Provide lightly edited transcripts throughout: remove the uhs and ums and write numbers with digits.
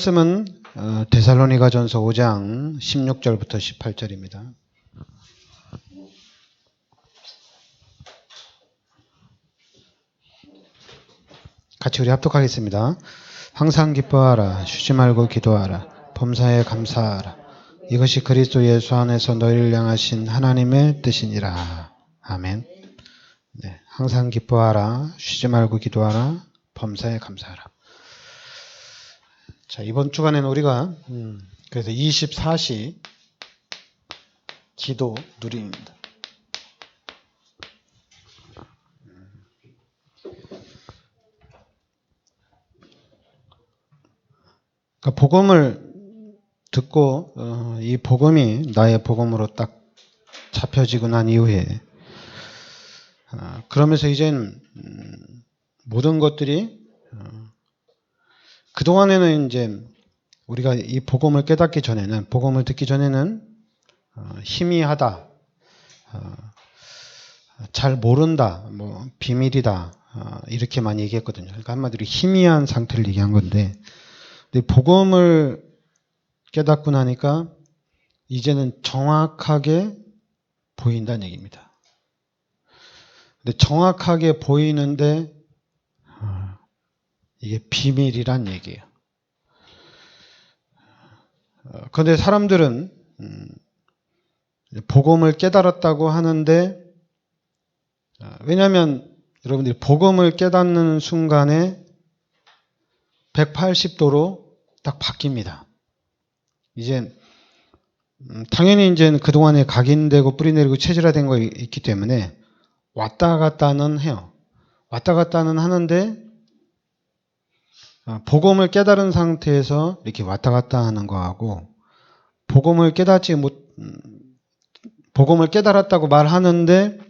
말씀은 데살로니가전서 5장 16절부터 18절입니다. 같이 우리 합독하겠습니다. 항상 기뻐하라. 쉬지 말고 기도하라. 범사에 감사하라. 이것이 그리스도 예수 안에서 너희를 향하신 하나님의 뜻이니라. 아멘. 네, 항상 기뻐하라. 쉬지 말고 기도하라. 범사에 감사하라. 자, 이번 주간에는 우리가 그래서 24시 기도 누림입니다. 그러니까 복음을 듣고 이 복음이 나의 복음으로 딱 잡혀지고 난 이후에 그러면서 이제는 모든 것들이 그동안에는 이제 우리가 이 복음을 깨닫기 전에는, 복음을 듣기 전에는 희미하다, 잘 모른다, 뭐 비밀이다, 이렇게 많이 얘기했거든요. 그러니까 한마디로 희미한 상태를 얘기한 건데, 근데 복음을 깨닫고 나니까 이제는 정확하게 보인다는 얘기입니다. 근데 정확하게 보이는데 이게 비밀이란 얘기예요. 그런데 사람들은 복음을 깨달았다고 하는데, 왜냐하면 여러분들이 복음을 깨닫는 순간에 180도로 딱 바뀝니다. 이제 당연히 이제 그동안에 각인되고 뿌리내리고 체질화된 거 있기 때문에 왔다 갔다는 해요. 왔다 갔다는 하는데 복음을 깨달은 상태에서 이렇게 왔다 갔다 하는 거하고 복음을 깨달았다고 말하는데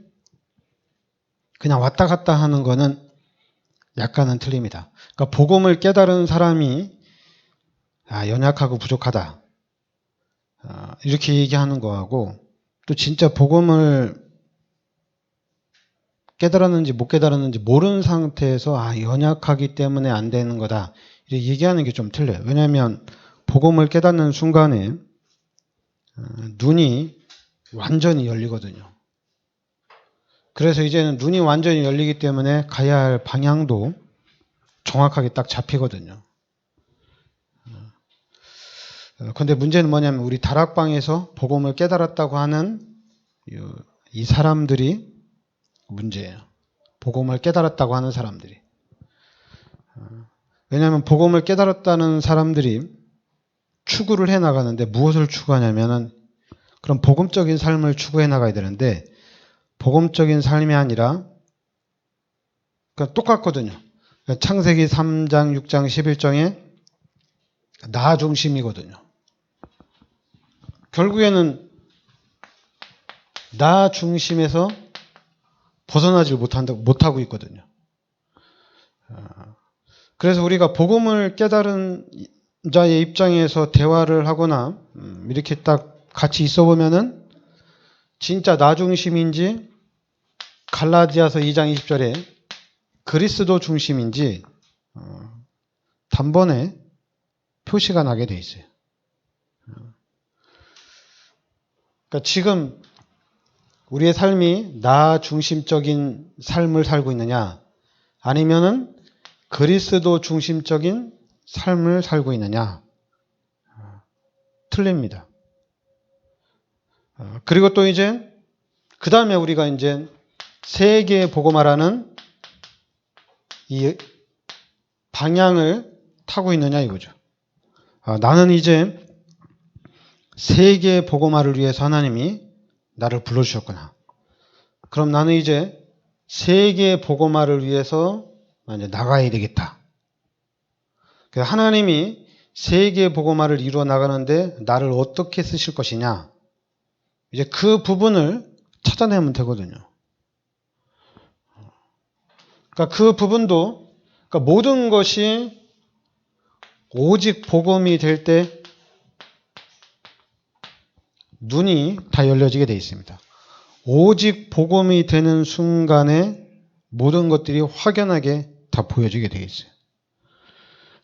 그냥 왔다 갔다 하는 거는 약간은 틀립니다. 그러니까 복음을 깨달은 사람이 연약하고 부족하다 이렇게 얘기하는 거하고 또 진짜 복음을 깨달았는지 못 깨달았는지 모르는 상태에서 연약하기 때문에 안 되는 거다 이렇게 얘기하는 게 좀 틀려요. 왜냐하면 복음을 깨닫는 순간에 눈이 완전히 열리거든요. 그래서 이제는 눈이 완전히 열리기 때문에 가야 할 방향도 정확하게 딱 잡히거든요. 그런데 문제는 뭐냐면 우리 다락방에서 복음을 깨달았다고 하는 이 사람들이 문제예요. 복음을 깨달았다고 하는 사람들이. 왜냐하면 복음을 깨달았다는 사람들이 추구를 해 나가는데 무엇을 추구하냐면은 그런 복음적인 삶을 추구해 나가야 되는데 복음적인 삶이 아니라 그러니까 똑같거든요. 그러니까 창세기 3장, 6장, 11장에 나 중심이거든요. 결국에는 나 중심에서 벗어나질 못하고 있거든요. 그래서 우리가 복음을 깨달은 자의 입장에서 대화를 하거나 이렇게 딱 같이 있어 보면은 진짜 나 중심인지 갈라디아서 2장 20절에 그리스도 중심인지 단번에 표시가 나게 돼 있어요. 그러니까 지금 우리의 삶이 나 중심적인 삶을 살고 있느냐 아니면은 그리스도 중심적인 삶을 살고 있느냐 틀립니다. 그리고 또 이제 그 다음에 우리가 이제 세계에 복음하라는 이 방향을 타고 있느냐 이거죠. 나는 이제 세계의 복음화를 위해서 하나님이 나를 불러주셨구나. 그럼 나는 이제 세계의 복음화를 위해서 이제 나가야 되겠다. 하나님이 세계의 복음화를 이루어 나가는데 나를 어떻게 쓰실 것이냐. 이제 그 부분을 찾아내면 되거든요. 그러니까 그 부분도 그러니까 모든 것이 오직 복음이 될 때 눈이 다 열려지게 되어 있습니다. 오직 복음이 되는 순간에 모든 것들이 확연하게 다 보여지게 되어 있어요.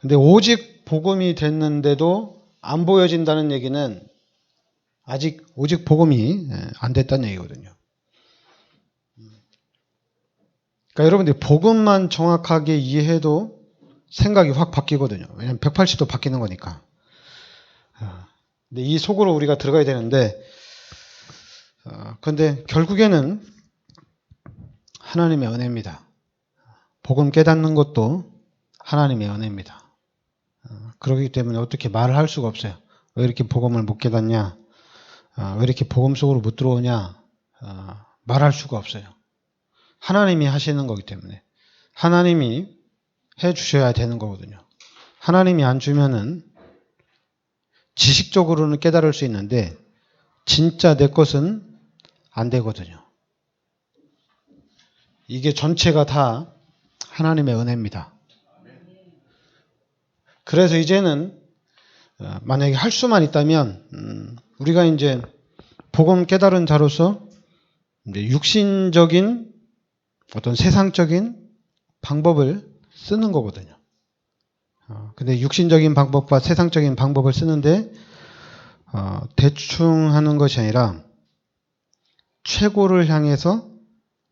근데 오직 복음이 됐는데도 안 보여진다는 얘기는 아직 오직 복음이 안 됐다는 얘기거든요. 그러니까 여러분들이 복음만 정확하게 이해해도 생각이 확 바뀌거든요. 왜냐하면 180도 바뀌는 거니까. 근데 이 속으로 우리가 들어가야 되는데, 그런데 결국에는 하나님의 은혜입니다. 복음 깨닫는 것도 하나님의 은혜입니다. 그렇기 때문에 어떻게 말을 할 수가 없어요. 왜 이렇게 복음을 못 깨닫냐? 왜 이렇게 복음 속으로 못 들어오냐? 말할 수가 없어요. 하나님이 하시는 거기 때문에. 하나님이 해 주셔야 되는 거거든요. 하나님이 안 주면은 지식적으로는 깨달을 수 있는데 진짜 내 것은 안 되거든요. 이게 전체가 다 하나님의 은혜입니다. 그래서 이제는 만약에 할 수만 있다면 우리가 이제 복음 깨달은 자로서 이제 육신적인 어떤 세상적인 방법을 쓰는 거거든요. 근데 육신적인 방법과 세상적인 방법을 쓰는데 대충 하는 것이 아니라 최고를 향해서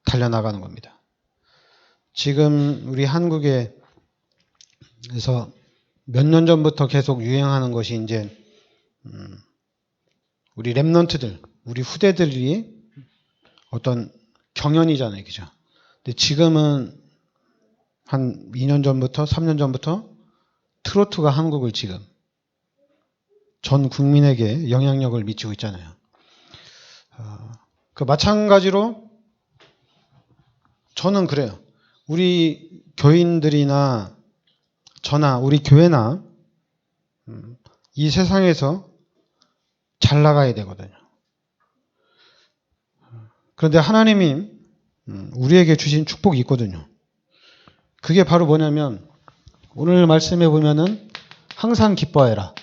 달려나가는 겁니다. 지금 우리 한국에서 몇 년 전부터 계속 유행하는 것이 이제 우리 랩런트들, 우리 후대들이 어떤 경연이잖아요, 그죠? 근데 지금은 한 2년 전부터, 3년 전부터 트로트가 한국을 지금 전 국민에게 영향력을 미치고 있잖아요. 그 마찬가지로 저는 그래요. 우리 교인들이나 저나 우리 교회나 이 세상에서 잘 나가야 되거든요. 그런데 하나님이 우리에게 주신 축복이 있거든요. 그게 바로 뭐냐면 오늘 말씀해 보면은 항상 기뻐해라.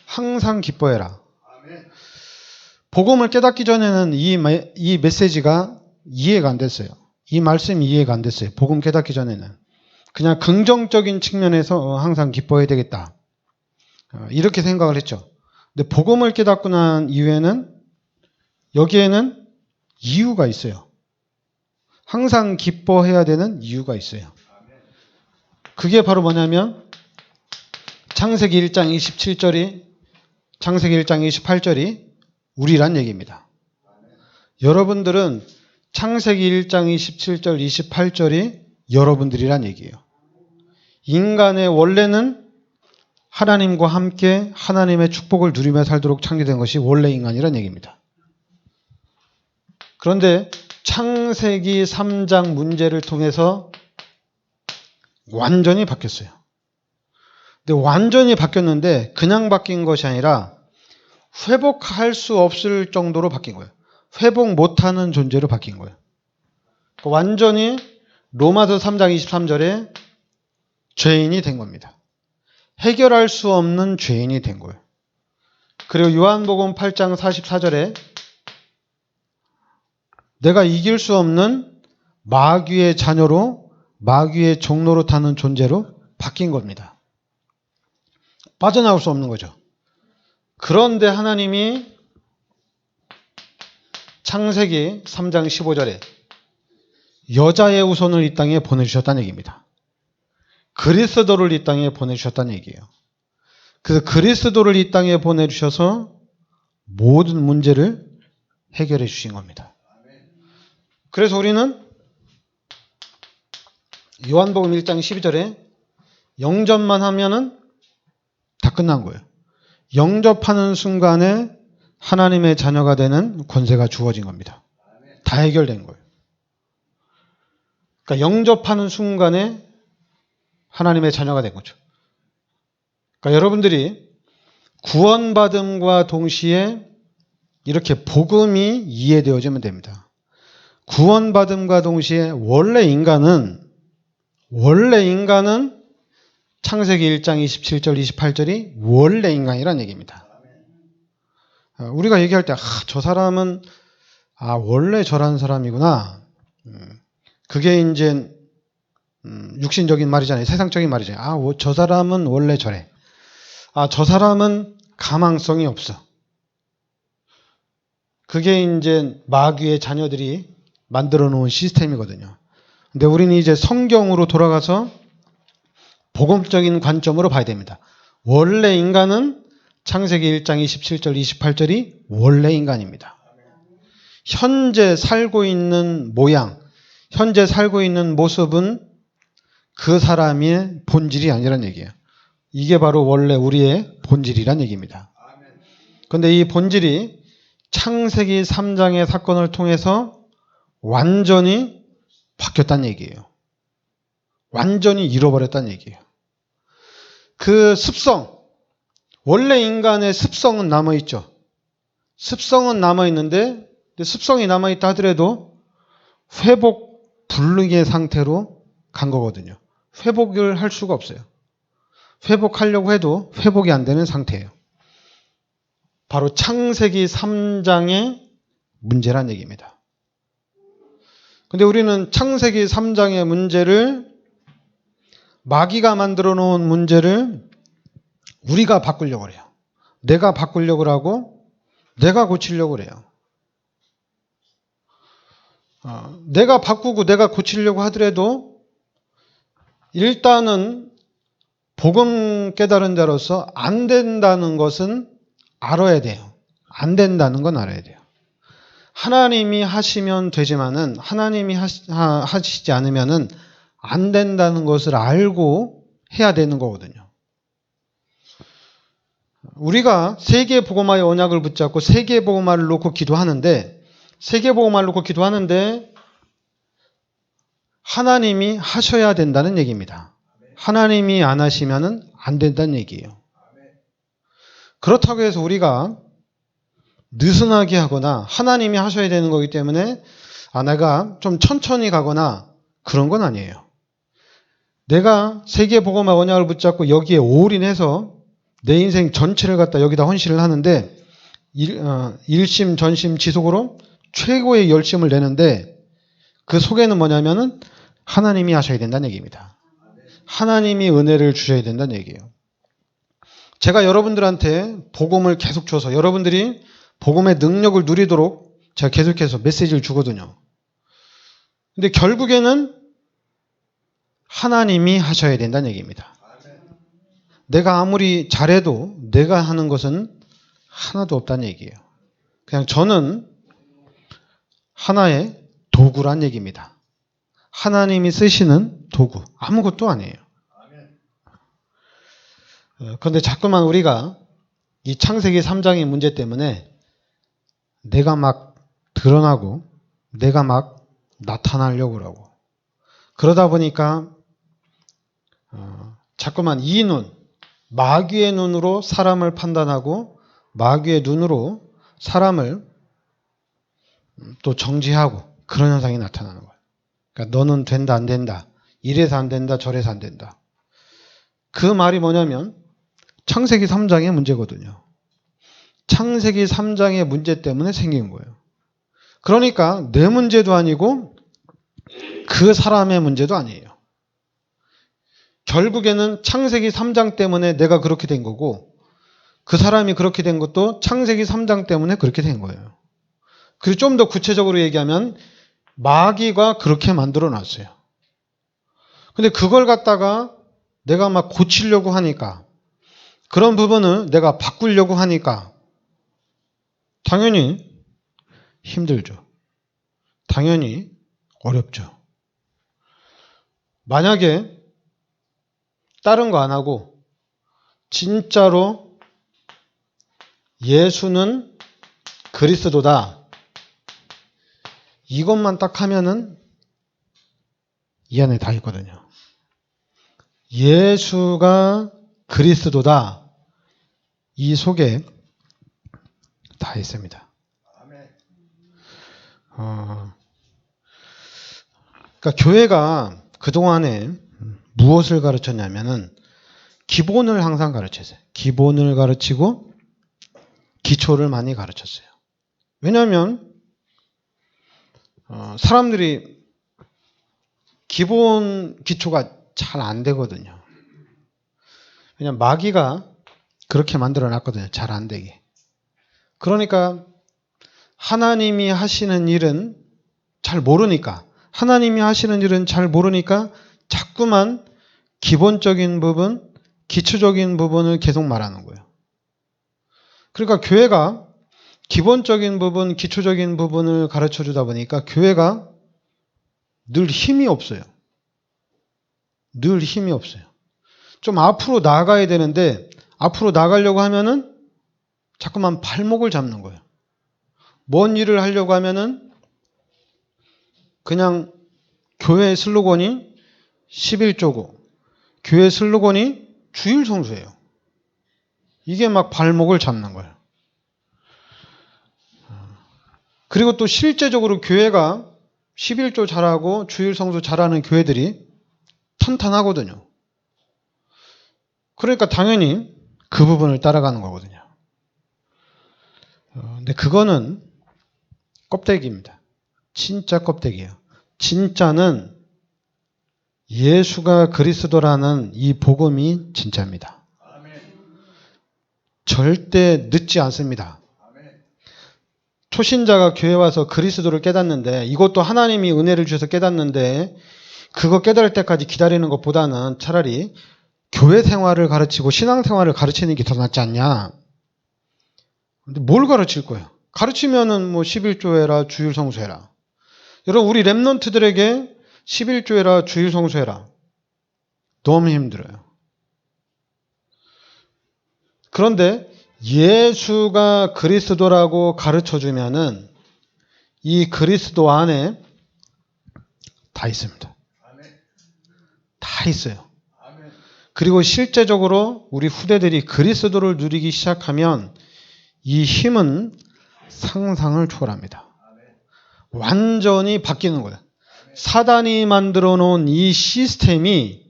항상 기뻐해라. 복음을 깨닫기 전에는 이 메시지가 이해가 안 됐어요. 이 말씀이 이해가 안 됐어요. 복음 깨닫기 전에는. 그냥 긍정적인 측면에서 항상 기뻐해야 되겠다. 이렇게 생각을 했죠. 근데 복음을 깨닫고 난 이후에는 여기에는 이유가 있어요. 항상 기뻐해야 되는 이유가 있어요. 그게 바로 뭐냐면 창세기 1장 27절이 창세기 1장 28절이 우리란 얘기입니다. 여러분들은 창세기 1장 27절 28절이 여러분들이란 얘기예요. 인간의 원래는 하나님과 함께 하나님의 축복을 누리며 살도록 창조된 것이 원래 인간이란 얘기입니다. 그런데 창세기 3장 문제를 통해서 완전히 바뀌었어요. 근데 완전히 바뀌었는데 그냥 바뀐 것이 아니라 회복할 수 없을 정도로 바뀐 거예요. 회복 못하는 존재로 바뀐 거예요. 완전히 로마서 3장 23절에 죄인이 된 겁니다. 해결할 수 없는 죄인이 된 거예요. 그리고 요한복음 8장 44절에 내가 이길 수 없는 마귀의 자녀로 마귀의 종로로 타는 존재로 바뀐 겁니다. 빠져나올 수 없는 거죠. 그런데 하나님이 창세기 3장 15절에 여자의 후손을 이 땅에 보내주셨다는 얘기입니다. 그리스도를 이 땅에 보내주셨다는 얘기예요. 그래서 그리스도를 이 땅에 보내주셔서 모든 문제를 해결해 주신 겁니다. 그래서 우리는 요한복음 1장 12절에 영접만 하면은 다 끝난 거예요. 영접하는 순간에 하나님의 자녀가 되는 권세가 주어진 겁니다. 다 해결된 거예요. 그러니까 영접하는 순간에 하나님의 자녀가 된 거죠. 그러니까 여러분들이 구원받음과 동시에 이렇게 복음이 이해되어지면 됩니다. 구원받음과 동시에 원래 인간은 창세기 1장 27절 28절이 원래 인간이란 얘기입니다. 우리가 얘기할 때 저 사람은 원래 저런 사람이구나. 그게 이제 육신적인 말이잖아요. 세상적인 말이잖아요. 저 사람은 원래 저래. 저 사람은 가망성이 없어. 그게 이제 마귀의 자녀들이 만들어 놓은 시스템이거든요. 근데 우리는 이제 성경으로 돌아가서 복음적인 관점으로 봐야 됩니다. 원래 인간은 창세기 1장 27절 28절이 원래 인간입니다. 현재 살고 있는 모양, 현재 살고 있는 모습은 그 사람의 본질이 아니란 얘기예요. 이게 바로 원래 우리의 본질이란 얘기입니다. 그런데 이 본질이 창세기 3장의 사건을 통해서 완전히 바뀌었다는 얘기예요. 완전히 잃어버렸다는 얘기예요. 그 습성, 원래 인간의 습성은 남아있죠. 습성은 남아있는데 습성이 남아있다 하더라도 회복 불능의 상태로 간 거거든요. 회복을 할 수가 없어요. 회복하려고 해도 회복이 안 되는 상태예요. 바로 창세기 3장의 문제란 얘기입니다. 근데 우리는 창세기 3장의 문제를 마귀가 만들어 놓은 문제를 우리가 바꾸려고 그래요. 내가 바꾸려고 하고 내가 고치려고 그래요. 내가 바꾸고 내가 고치려고 하더라도 일단은 복음 깨달은 자로서 안 된다는 것은 알아야 돼요. 안 된다는 건 알아야 돼요. 하나님이 하시면 되지만은 하나님이 하시지 않으면은 안 된다는 것을 알고 해야 되는 거거든요. 우리가 세계복음화의 언약을 붙잡고 세계복음화를 놓고 기도하는데 하나님이 하셔야 된다는 얘기입니다. 하나님이 안 하시면은 안 된다는 얘기예요. 그렇다고 해서 우리가 느슨하게 하거나 하나님이 하셔야 되는 거기 때문에 내가 좀 천천히 가거나 그런 건 아니에요. 내가 세계복음화 언약을 붙잡고 여기에 올인해서 내 인생 전체를 갖다 여기다 헌신을 하는데 일심 전심 지속으로 최고의 열심을 내는데 그 속에는 뭐냐면은 하나님이 하셔야 된다는 얘기입니다. 하나님이 은혜를 주셔야 된다는 얘기예요. 제가 여러분들한테 복음을 계속 줘서 여러분들이 복음의 능력을 누리도록 제가 계속해서 메시지를 주거든요. 근데 결국에는 하나님이 하셔야 된다는 얘기입니다. 내가 아무리 잘해도 내가 하는 것은 하나도 없다는 얘기예요. 그냥 저는 하나의 도구란 얘기입니다. 하나님이 쓰시는 도구, 아무것도 아니에요. 그런데 자꾸만 우리가 이 창세기 3장의 문제 때문에 내가 막 드러나고 내가 막 나타나려고 하고 그러다 보니까 자꾸만 이 눈, 마귀의 눈으로 사람을 판단하고 마귀의 눈으로 사람을 또 정죄하고 그런 현상이 나타나는 거예요. 그러니까 너는 된다 안 된다. 이래서 안 된다 저래서 안 된다. 그 말이 뭐냐면 창세기 3장의 문제거든요. 창세기 3장의 문제 때문에 생긴 거예요. 그러니까 내 문제도 아니고 그 사람의 문제도 아니에요. 결국에는 창세기 3장 때문에 내가 그렇게 된 거고 그 사람이 그렇게 된 것도 창세기 3장 때문에 그렇게 된 거예요. 그리고 좀 더 구체적으로 얘기하면 마귀가 그렇게 만들어 놨어요. 근데 그걸 갖다가 내가 막 고치려고 하니까 그런 부분을 내가 바꾸려고 하니까 당연히 힘들죠. 당연히 어렵죠. 만약에 다른 거 안 하고 진짜로 예수는 그리스도다. 이것만 딱 하면은 이 안에 다 있거든요. 예수가 그리스도다. 이 속에 다 있습니다. 그러니까 교회가 그동안에 무엇을 가르쳤냐면은 기본을 항상 가르쳤어요. 기본을 가르치고 기초를 많이 가르쳤어요. 왜냐하면 사람들이 기본 기초가 잘 안 되거든요. 왜냐면 마귀가 그렇게 만들어 놨거든요. 잘 안 되게. 그러니까 하나님이 하시는 일은 잘 모르니까, 자꾸만 기본적인 부분, 기초적인 부분을 계속 말하는 거예요. 그러니까 교회가 기본적인 부분, 기초적인 부분을 가르쳐 주다 보니까 교회가 늘 힘이 없어요. 좀 앞으로 나아가야 되는데 앞으로 나가려고 하면은 자꾸만 발목을 잡는 거예요. 뭔 일을 하려고 하면은 그냥 교회 슬로건이 11조고 교회 슬로건이 주일 성수예요. 이게 막 발목을 잡는 거예요. 그리고 또 실제적으로 교회가 11조 잘하고 주일 성수 잘하는 교회들이 탄탄하거든요. 그러니까 당연히 그 부분을 따라가는 거거든요. 근데 그거는 껍데기입니다. 진짜 껍데기예요. 진짜는 예수가 그리스도라는 이 복음이 진짜입니다. 절대 늦지 않습니다. 초신자가 교회 와서 그리스도를 깨닫는데, 이것도 하나님이 은혜를 주셔서 깨닫는데 그거 깨달을 때까지 기다리는 것보다는 차라리 교회 생활을 가르치고 신앙 생활을 가르치는 게 더 낫지 않냐. 근데 뭘 가르칠 거예요? 가르치면은 뭐 11조 해라, 주일 성수해라. 여러분, 우리 랩런트들에게 11조 해라, 주일 성수해라. 너무 힘들어요. 그런데 예수가 그리스도라고 가르쳐주면은 이 그리스도 안에 다 있습니다. 다 있어요. 그리고 실제적으로 우리 후대들이 그리스도를 누리기 시작하면 이 힘은 상상을 초월합니다. 완전히 바뀌는 거예요. 사단이 만들어 놓은 이 시스템이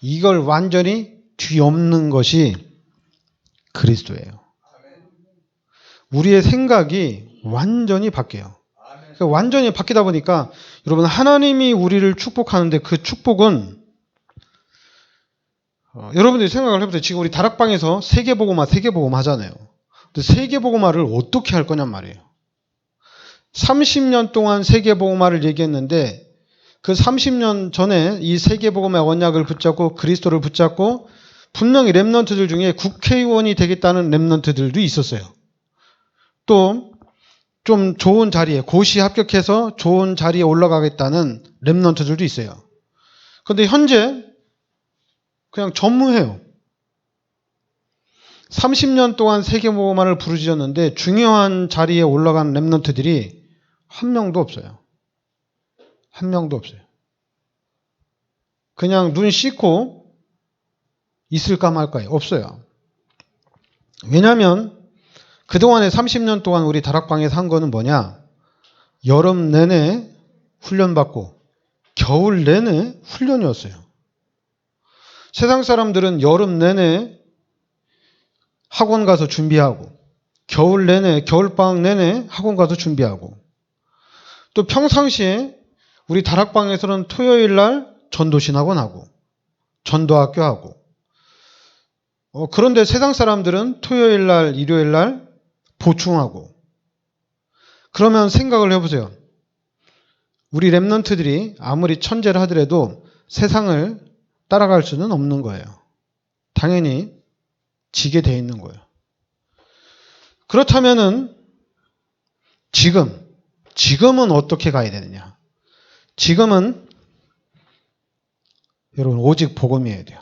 이걸 완전히 뒤엎는 것이 그리스도예요. 우리의 생각이 완전히 바뀌어요. 완전히 바뀌다 보니까 여러분, 하나님이 우리를 축복하는데 그 축복은 여러분들이 생각을 해보세요. 지금 우리 다락방에서 세계복음화 하잖아요. 근데 세계복음화를 어떻게 할 거냔 말이에요. 30년 동안 세계복음화를 얘기했는데 그 30년 전에 이 세계복음의 언약을 붙잡고 그리스도를 붙잡고 분명히 랩런트들 중에 국회의원이 되겠다는 랩런트들도 있었어요. 또 좀 좋은 자리에, 고시 합격해서 좋은 자리에 올라가겠다는 랩런트들도 있어요. 그런데 현재 그냥 전무해요. 30년 동안 세계복음화를 부르짖었는데 중요한 자리에 올라간 랩런트들이 한 명도 없어요. 그냥 눈 씻고 있을까 말까요? 없어요. 왜냐하면 그동안에 30년 동안 우리 다락방에서 한 거는 뭐냐? 여름 내내 훈련받고 겨울 내내 훈련이었어요. 세상 사람들은 여름 내내 학원 가서 준비하고 겨울 내내, 겨울방학 내내 학원 가서 준비하고 또 평상시에 우리 다락방에서는 토요일 날 전도신학원 하고 전도학교 하고 그런데 세상 사람들은 토요일 날, 일요일 날 보충하고. 그러면 생각을 해보세요. 우리 랩런트들이 아무리 천재를 하더라도 세상을 따라갈 수는 없는 거예요. 당연히 지게 돼 있는 거예요. 그렇다면은 지금은 어떻게 가야 되느냐? 지금은 여러분 오직 복음이어야 돼요.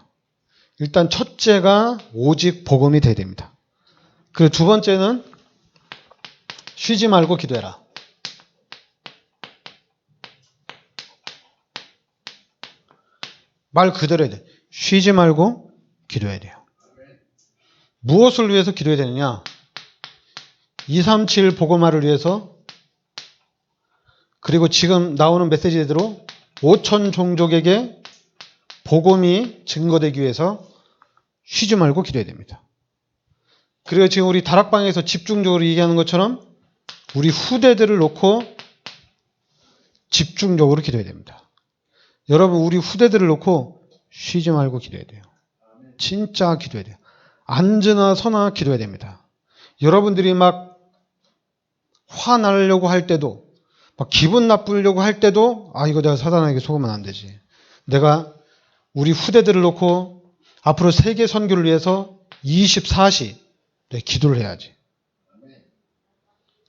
일단 첫째가 오직 복음이 돼야 됩니다. 그리고 두 번째는 쉬지 말고 기도해라. 말 그대로 해야 돼. 쉬지 말고 기도해야 돼요. 무엇을 위해서 기도해야 되느냐? 237 복음화를 위해서, 그리고 지금 나오는 메시지대로 5천 종족에게 복음이 증거되기 위해서 쉬지 말고 기도해야 됩니다. 그리고 지금 우리 다락방에서 집중적으로 얘기하는 것처럼 우리 후대들을 놓고 집중적으로 기도해야 됩니다. 여러분 우리 후대들을 놓고 쉬지 말고 기도해야 돼요. 진짜 기도해야 돼요. 앉으나 서나 기도해야 됩니다. 여러분들이 막 화나려고 할 때도 막 기분 나쁘려고 할 때도 이거 내가 사단에게 속으면 안 되지. 내가 우리 후대들을 놓고 앞으로 세계 선교를 위해서 24시 기도를 해야지.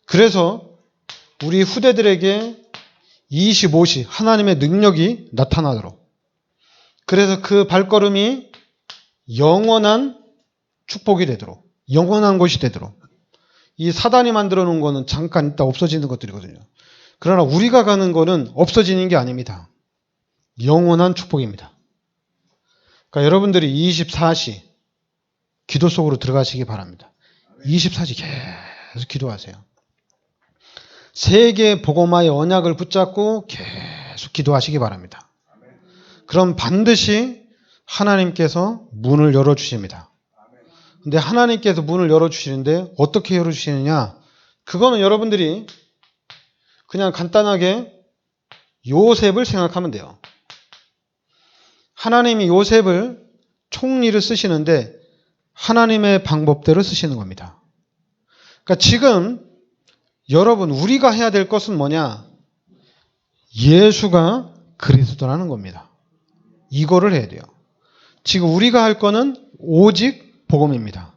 그래서 우리 후대들에게 25시 하나님의 능력이 나타나도록, 그래서 그 발걸음이 영원한 축복이 되도록, 영원한 것이 되도록. 이 사단이 만들어 놓은 거는 잠깐 있다 없어지는 것들이거든요. 그러나 우리가 가는 거는 없어지는 게 아닙니다. 영원한 축복입니다. 그러니까 여러분들이 24시 기도 속으로 들어가시기 바랍니다. 24시 계속 기도하세요. 세계 복음화의 언약을 붙잡고 계속 기도하시기 바랍니다. 그럼 반드시 하나님께서 문을 열어주십니다. 근데 하나님께서 문을 열어주시는데 어떻게 열어주시느냐? 그거는 여러분들이 그냥 간단하게 요셉을 생각하면 돼요. 하나님이 요셉을 총리를 쓰시는데 하나님의 방법대로 쓰시는 겁니다. 그러니까 지금 여러분 우리가 해야 될 것은 뭐냐? 예수가 그리스도라는 겁니다. 이거를 해야 돼요. 지금 우리가 할 거는 오직 복음입니다.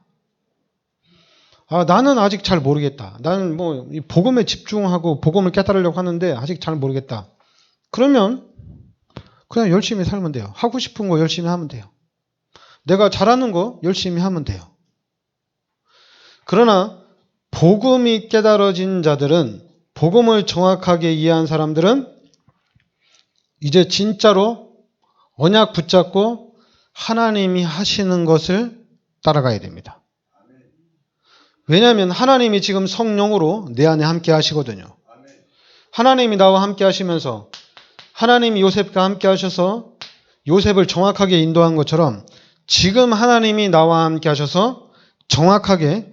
나는 아직 잘 모르겠다. 나는 이 복음에 집중하고 복음을 깨달으려고 하는데 아직 잘 모르겠다. 그러면 그냥 열심히 살면 돼요. 하고 싶은 거 열심히 하면 돼요. 내가 잘하는 거 열심히 하면 돼요. 그러나 복음이 깨달아진 자들은, 복음을 정확하게 이해한 사람들은 이제 진짜로 언약 붙잡고 하나님이 하시는 것을 따라가야 됩니다. 왜냐하면 하나님이 지금 성령으로 내 안에 함께 하시거든요. 하나님이 나와 함께 하시면서 하나님이 요셉과 함께 하셔서 요셉을 정확하게 인도한 것처럼 지금 하나님이 나와 함께 하셔서 정확하게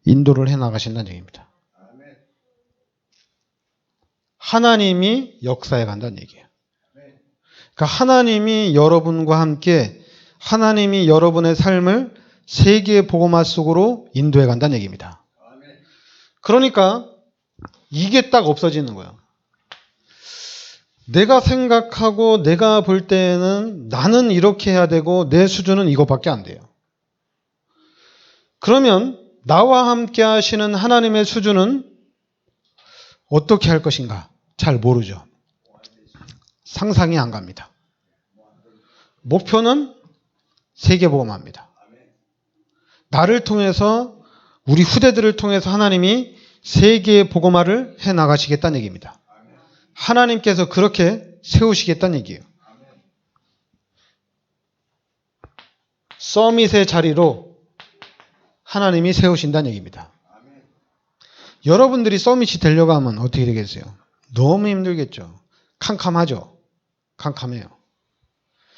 인도를 해나가신다는 얘기입니다. 하나님이 역사해 간다는 얘기예요. 그러니까 하나님이 여러분과 함께, 하나님이 여러분의 삶을 세계의 복음화 속으로 인도해 간다는 얘기입니다. 그러니까 이게 딱 없어지는 거예요. 내가 생각하고 내가 볼 때는 나는 이렇게 해야 되고 내 수준은 이거밖에 안 돼요. 그러면 나와 함께 하시는 하나님의 수준은 어떻게 할 것인가? 잘 모르죠. 상상이 안 갑니다. 목표는 세계복음화입니다. 나를 통해서, 우리 후대들을 통해서 하나님이 세계의 복음화를 해나가시겠다는 얘기입니다. 하나님께서 그렇게 세우시겠다는 얘기예요. 서밋의 자리로 하나님이 세우신다는 얘기입니다. 여러분들이 서밋이 되려고 하면 어떻게 되겠어요? 너무 힘들겠죠. 캄캄하죠. 캄캄해요.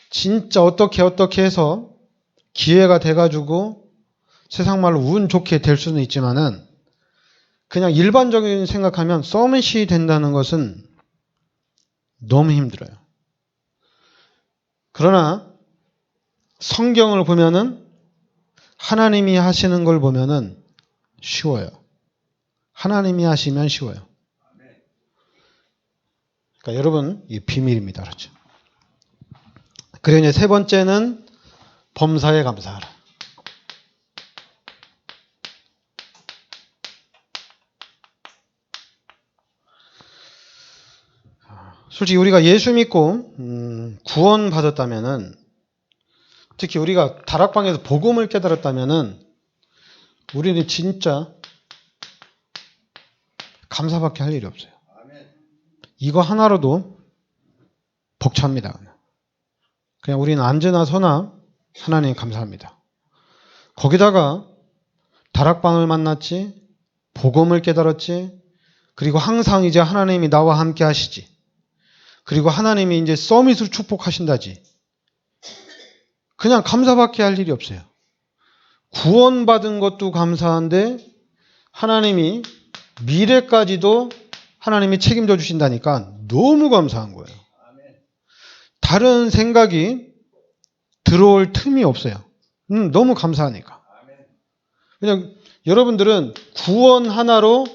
진짜 어떻게 해서 기회가 돼가지고 세상 말로 운 좋게 될 수는 있지만은 그냥 일반적인 생각하면 서밋이 된다는 것은 너무 힘들어요. 그러나 성경을 보면은 하나님이 하시는 걸 보면은 쉬워요. 하나님이 하시면 쉬워요. 그러니까 여러분, 이 비밀입니다. 그렇죠? 그리고 이제 세 번째는 범사에 감사하라. 솔직히 우리가 예수 믿고 구원 받았다면은, 특히 우리가 다락방에서 복음을 깨달았다면은 우리는 진짜 감사밖에 할 일이 없어요. 이거 하나로도 벅찹니다. 그냥 우리는 앉으나 서나 하나님 감사합니다. 거기다가 다락방을 만났지, 복음을 깨달았지, 그리고 항상 이제 하나님이 나와 함께 하시지, 그리고 하나님이 이제 서밋을 축복하신다지. 그냥 감사밖에 할 일이 없어요. 구원받은 것도 감사한데 하나님이 미래까지도 하나님이 책임져 주신다니까 너무 감사한 거예요. 다른 생각이 들어올 틈이 없어요. 너무 감사하니까. 그냥 여러분들은 구원 하나로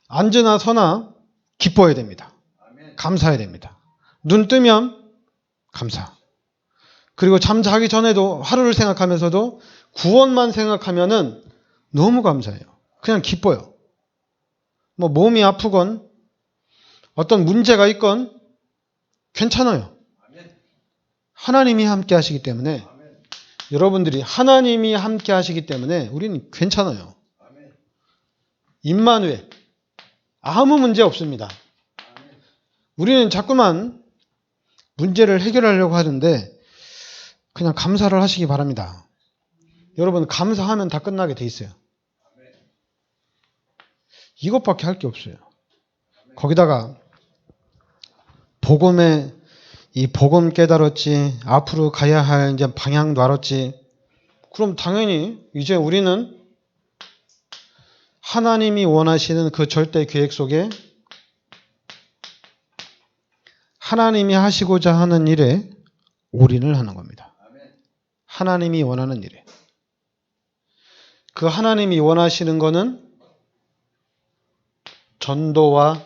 앉으나 서나 기뻐해야 됩니다. 감사해야 됩니다. 눈 뜨면 감사. 그리고 잠자기 전에도 하루를 생각하면서도 구원만 생각하면은 너무 감사해요. 그냥 기뻐요. 뭐 몸이 아프건 어떤 문제가 있건 괜찮아요. 하나님이 함께 하시기 때문에 여러분들이 하나님이 함께 하시기 때문에 우리는 괜찮아요. 임마누엘 아무 문제 없습니다. 우리는 자꾸만 문제를 해결하려고 하는데 그냥 감사를 하시기 바랍니다. 여러분 감사하면 다 끝나게 돼 있어요. 이것밖에 할 게 없어요. 거기다가 이 복음 깨달았지, 앞으로 가야 할 이제 방향도 알았지. 그럼 당연히 이제 우리는 하나님이 원하시는 그 절대 계획 속에 하나님이 하시고자 하는 일에 올인을 하는 겁니다. 하나님이 원하는 일에. 그 하나님이 원하시는 거는 전도와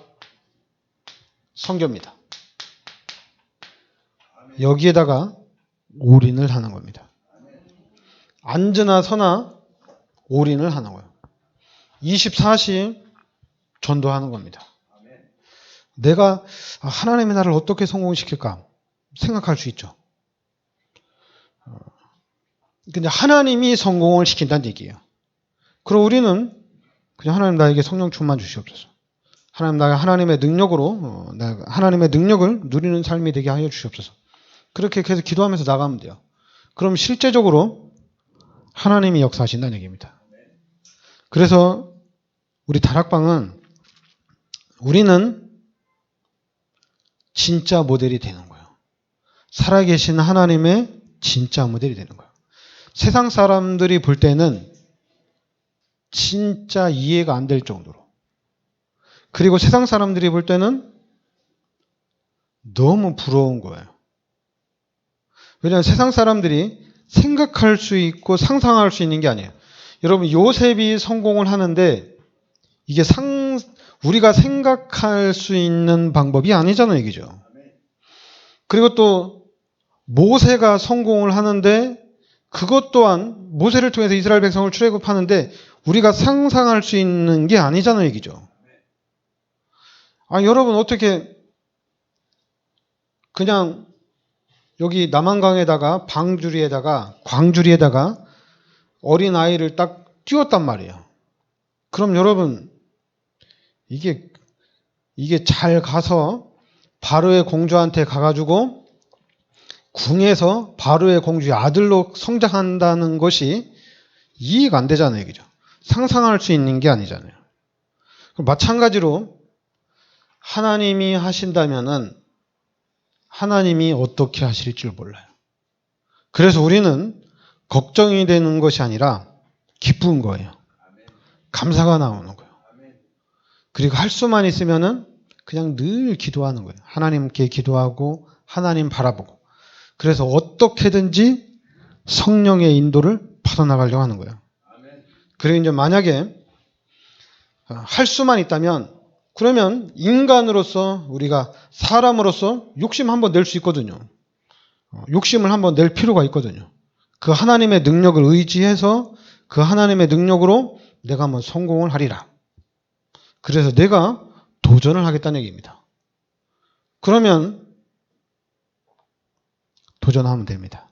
선교입니다. 여기에다가 올인을 하는 겁니다. 앉으나 서나 올인을 하는 거예요. 24시 전도하는 겁니다. 내가 하나님이 나를 어떻게 성공시킬까 생각할 수 있죠. 근데 하나님이 성공을 시킨다는 얘기예요. 그럼 우리는 그냥 하나님 나에게 성령 충만 주시옵소서. 하나님 나가 하나님의 능력으로 하나님의 능력을 누리는 삶이 되게 하여 주시옵소서. 그렇게 계속 기도하면서 나가면 돼요. 그럼 실제적으로 하나님이 역사하신다는 얘기입니다. 그래서 우리 다락방은 우리는 진짜 모델이 되는 거예요. 살아계신 하나님의 진짜 모델이 되는 거예요. 세상 사람들이 볼 때는 진짜 이해가 안 될 정도로. 그리고 세상 사람들이 볼 때는 너무 부러운 거예요. 왜냐하면 세상 사람들이 생각할 수 있고 상상할 수 있는 게 아니에요. 여러분 요셉이 성공을 하는데 이게 우리가 생각할 수 있는 방법이 아니잖아요. 이게죠. 그리고 또 모세가 성공을 하는데 그것 또한 모세를 통해서 이스라엘 백성을 출애굽하는데 우리가 상상할 수 있는 게 아니잖아요. 얘기죠. 여러분 어떻게 그냥 여기 남한강에다가 광주리에다가 어린 아이를 딱 띄웠단 말이에요. 그럼 여러분 이게 잘 가서 바로의 공주한테 가가지고 궁에서 바로의 공주의 아들로 성장한다는 것이 이해가 안 되잖아요. 그죠? 상상할 수 있는 게 아니잖아요. 마찬가지로 하나님이 하신다면은 하나님이 어떻게 하실 줄 몰라요. 그래서 우리는 걱정이 되는 것이 아니라 기쁜 거예요. 감사가 나오는 거예요. 그리고 할 수만 있으면은 그냥 늘 기도하는 거예요. 하나님께 기도하고 하나님 바라보고. 그래서 어떻게든지 성령의 인도를 받아나가려고 하는 거예요. 그리고 이제 만약에 할 수만 있다면 그러면 인간으로서 우리가 사람으로서 욕심 한번 낼 수 있거든요. 욕심을 한번 낼 필요가 있거든요. 그 하나님의 능력을 의지해서 그 하나님의 능력으로 내가 한번 성공을 하리라. 그래서 내가 도전을 하겠다는 얘기입니다. 그러면 도전하면 됩니다.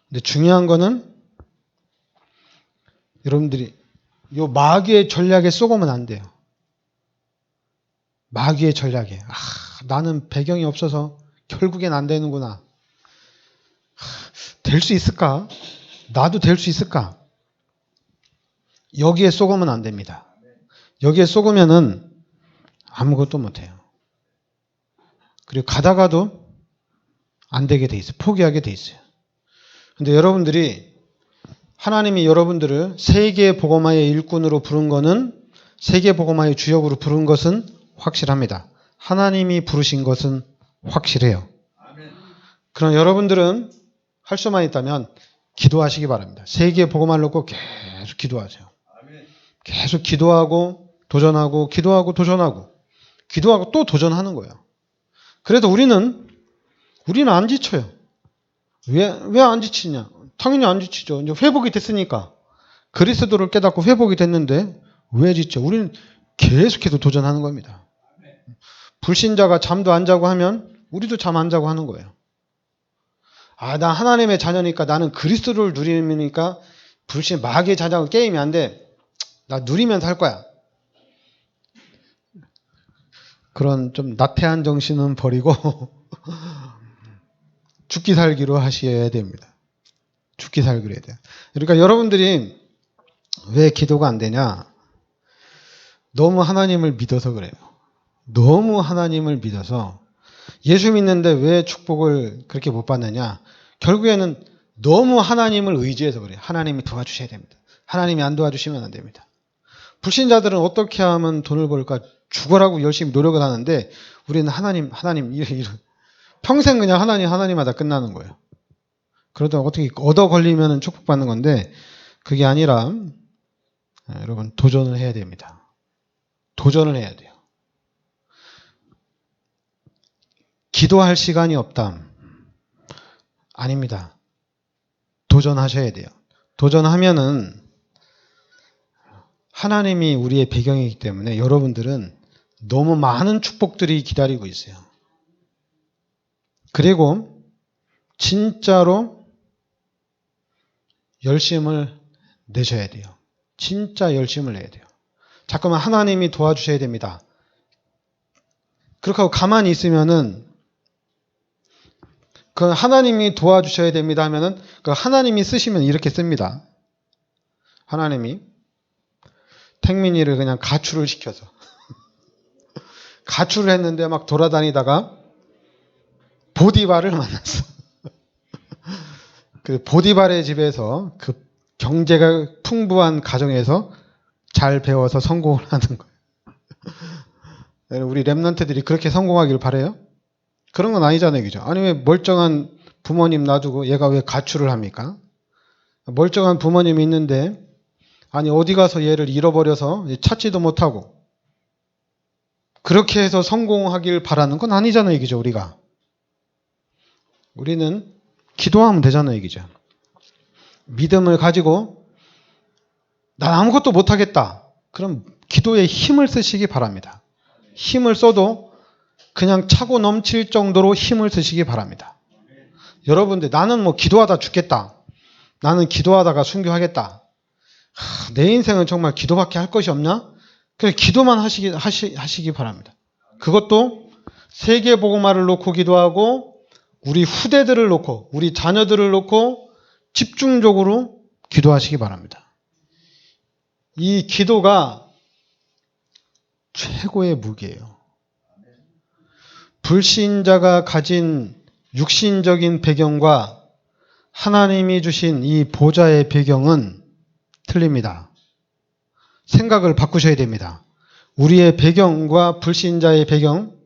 근데 중요한 거는 여러분들이 이 마귀의 전략에 쏘고면 안 돼요. 마귀의 전략에 나는 배경이 없어서 결국엔 안 되는구나. 될 수 있을까? 나도 될 수 있을까? 여기에 쏘고면 안 됩니다. 여기에 쏘으면은 아무것도 못해요. 그리고 가다가도 안 되게 돼 있어요. 포기하게 돼 있어요. 근데 여러분들이 하나님이 여러분들을 세계 복음화의 일꾼으로 부른 거는 세계 복음화의 주역으로 부른 것은 확실합니다. 하나님이 부르신 것은 확실해요. 그럼 여러분들은 할 수만 있다면 기도하시기 바랍니다. 세계 복음을 놓고 계속 기도하세요. 계속 기도하고 도전하고 기도하고 도전하고 기도하고 또 도전하는 거예요. 그래도 우리는 안 지쳐요. 왜 안 지치냐? 당연히 안 지치죠. 이제 회복이 됐으니까. 그리스도를 깨닫고 회복이 됐는데 왜 지쳐? 우리는 계속해서 도전하는 겁니다. 불신자가 잠도 안 자고 하면 우리도 잠 안 자고 하는 거예요. 나 하나님의 자녀니까 나는 그리스도를 누리니까 마귀의 자장을 게임이 안 돼. 나 누리면서 할 거야. 그런 좀 나태한 정신은 버리고 죽기 살기로 하셔야 됩니다. 죽기 살기로 해야 돼요. 그러니까 여러분들이 왜 기도가 안 되냐? 너무 하나님을 믿어서 그래요. 너무 하나님을 믿어서 예수 믿는데 왜 축복을 그렇게 못 받느냐? 결국에는 너무 하나님을 의지해서 그래요. 하나님이 도와주셔야 됩니다. 하나님이 안 도와주시면 안 됩니다. 불신자들은 어떻게 하면 돈을 벌까 죽어라고 열심히 노력을 하는데 우리는 하나님 평생 그냥 하나님마다 끝나는 거예요. 그러다 어떻게 얻어 걸리면 축복받는 건데 그게 아니라 여러분 도전을 해야 됩니다. 도전을 해야 돼요. 기도할 시간이 없다. 아닙니다. 도전하셔야 돼요. 도전하면은 하나님이 우리의 배경이기 때문에 여러분들은 너무 많은 축복들이 기다리고 있어요. 그리고 진짜로 열심을 내셔야 돼요. 진짜 열심을 내야 돼요. 잠깐만 하나님이 도와주셔야 됩니다. 그렇게 하고 가만히 있으면은 그 하나님이 도와주셔야 됩니다 하면은 그 하나님이 쓰시면 이렇게 씁니다. 하나님이 택민이를 그냥 가출을 시켜서 가출을 했는데 막 돌아다니다가 보디발을 만났어. 그 보디발의 집에서 그 경제가 풍부한 가정에서 잘 배워서 성공을 하는 거예요. 우리 랩런트들이 그렇게 성공하기를 바라요? 그런 건 아니잖아요. 그죠? 아니 왜 멀쩡한 부모님 놔두고 얘가 왜 가출을 합니까? 멀쩡한 부모님이 있는데 아니 어디 가서 얘를 잃어버려서 찾지도 못하고 그렇게 해서 성공하길 바라는 건 아니잖아요. 이기죠. 우리는 기도하면 되잖아요. 이기죠. 믿음을 가지고 난 아무것도 못하겠다. 그럼 기도에 힘을 쓰시기 바랍니다. 힘을 써도 그냥 차고 넘칠 정도로 힘을 쓰시기 바랍니다. 여러분들 나는 뭐 기도하다 죽겠다. 나는 기도하다가 순교하겠다. 내 인생은 정말 기도밖에 할 것이 없냐? 그냥 기도만 하시기 바랍니다. 그것도 세계복음화를 놓고 기도하고 우리 후대들을 놓고 우리 자녀들을 놓고 집중적으로 기도하시기 바랍니다. 이 기도가 최고의 무기예요. 불신자가 가진 육신적인 배경과 하나님이 주신 이 보좌의 배경은 틀립니다. 생각을 바꾸셔야 됩니다. 우리의 배경과 불신자의 배경,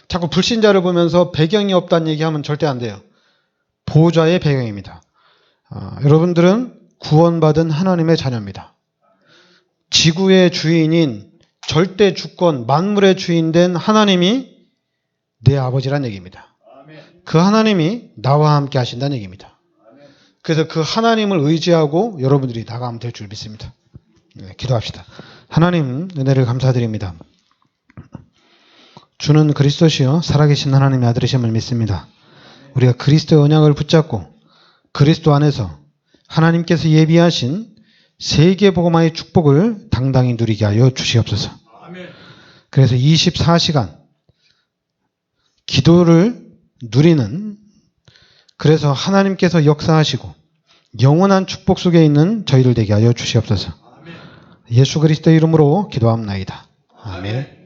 자꾸 불신자를 보면서 배경이 없다는 얘기하면 절대 안 돼요. 보좌의 배경입니다. 여러분들은 구원받은 하나님의 자녀입니다. 지구의 주인인 절대 주권, 만물의 주인된 하나님이 내 아버지란 얘기입니다. 그 하나님이 나와 함께 하신다는 얘기입니다. 그래서 그 하나님을 의지하고 여러분들이 나가면 될 줄 믿습니다. 네, 기도합시다. 하나님 은혜를 감사드립니다. 주는 그리스도시요 살아계신 하나님의 아들이심을 믿습니다. 우리가 그리스도의 언약을 붙잡고 그리스도 안에서 하나님께서 예비하신 세계복음화의 축복을 당당히 누리게 하여 주시옵소서. 그래서 24시간 기도를 누리는 그래서 하나님께서 역사하시고 영원한 축복 속에 있는 저희들 되게 하여 주시옵소서. 예수 그리스도의 이름으로 기도합나이다. 아멘.